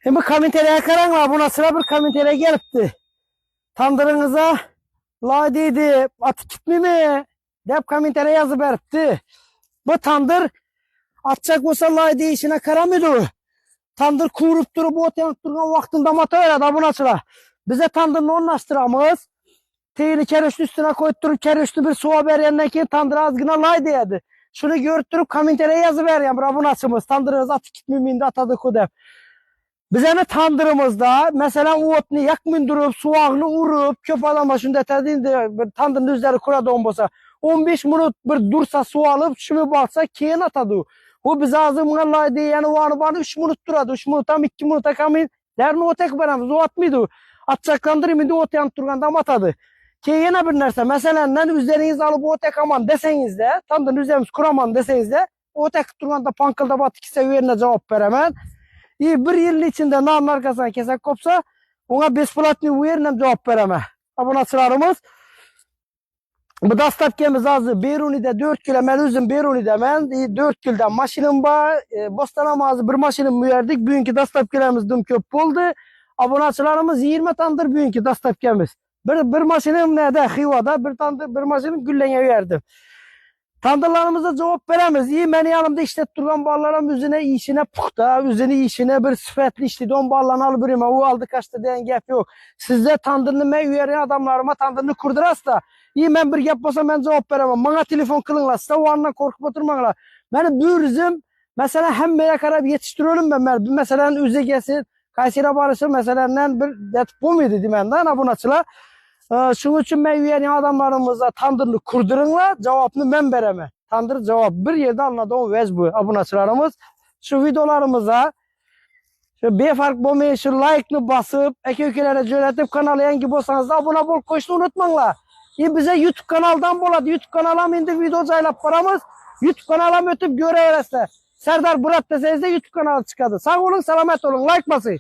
Şimdi kommentere karanlar buna sıra bir kommentere gelipti. Tandırınıza la dedi atı gitmi mi? Dep kommentere yazıp veripti. Bu tandır atacak olsa la deyişine karamıdı. Tandır kurup durup otayanıp durgan vaktinde mata veradi buna sıra. Bize tandırını onlaştıramız. Teyini kereşin üstüne koyup durup kereşini bir suya verenden ki tandır azgına lay deyedi. Şunu görüp kommentere yazıp veriyen buna sıramız. Tandırınız atı gitmi mi atadı kudep. Bize tandırımızda mesela otunu yakmin durup, soğanını urup, köp adama şunu detediydi, tandırın üzeri kuradı olmasa, 15 minut bir dursa su alıp, şunu baksa keyin atadı. O bize azımına laydı, yani o anı bana 3 minut duradı, 3 minutam, 2 minuta kamin, derini otek veremiz, o atmıydı. Atacaklandırımıydı, ot yanıp durganda atadı. Keyin bir nerse, mesela üzeriniz alıp otek aman deseniz de, tandırın üzerimiz kuraman deseniz de, otek durganda pankılda bat 2 seviyene cevap veremez. Bir yılın içinde namın arkasından kesek kopsa ona besplatni bu yerine cevap vereme. Abone sıralarımız. Bu dastapkemiz azı Beruni'de 4 kilo ben üzüm Beruni'de ben 4 kilden maşinim var. Bostanamazı bir maşinim verdik. Bugünkü dastapkelerimiz düm köp oldu. Abonaçılarımız 20 tandır bugünkü dastapkemiz. Bir maşinim nerede? Xivada bir maşinim Güllen'e verdim. Tandırlarımıza cevap veremiz. İyi beni yanımda işlet durgan ballarım üzerine işine puxta, üzerine işine bir sıfatlı işledi. On ballarını alıp o aldı kaçtı diyen gap yok. Sizde tandırını ben üyerin adamlarıma tandırını kurduras da. İyi ben bir yapmasam ben cevap veremem. Bana telefon kılınlar. Size o andan korkup oturmanlar. Beni büyürüzüm. Mesela hem merak arayıp yetiştiriyorum ben. Mesela üze gelsin. Kayseri barışı mesela bir bu muydu demenden abonaçılar. Şunun için ben üyenin adamlarımıza tandırını kurdurunla cevabını ben veremem. Tandır cevap bir yerde anladığım vez bu abonaçılarımız. Şu videolarımıza şu befark bulmayı şu like'ını basıp ülkelere yönetip kanalı yangi bolsanız da abone bol koşunu unutmayınlar. Bize YouTube kanaldan boladı. YouTube kanala indi video caylap paramız. YouTube kanala ötüp göre öğretse. Serdar Burak deseniz de YouTube kanalı çıkadı. Sağ olun, selamet olun. Like basın.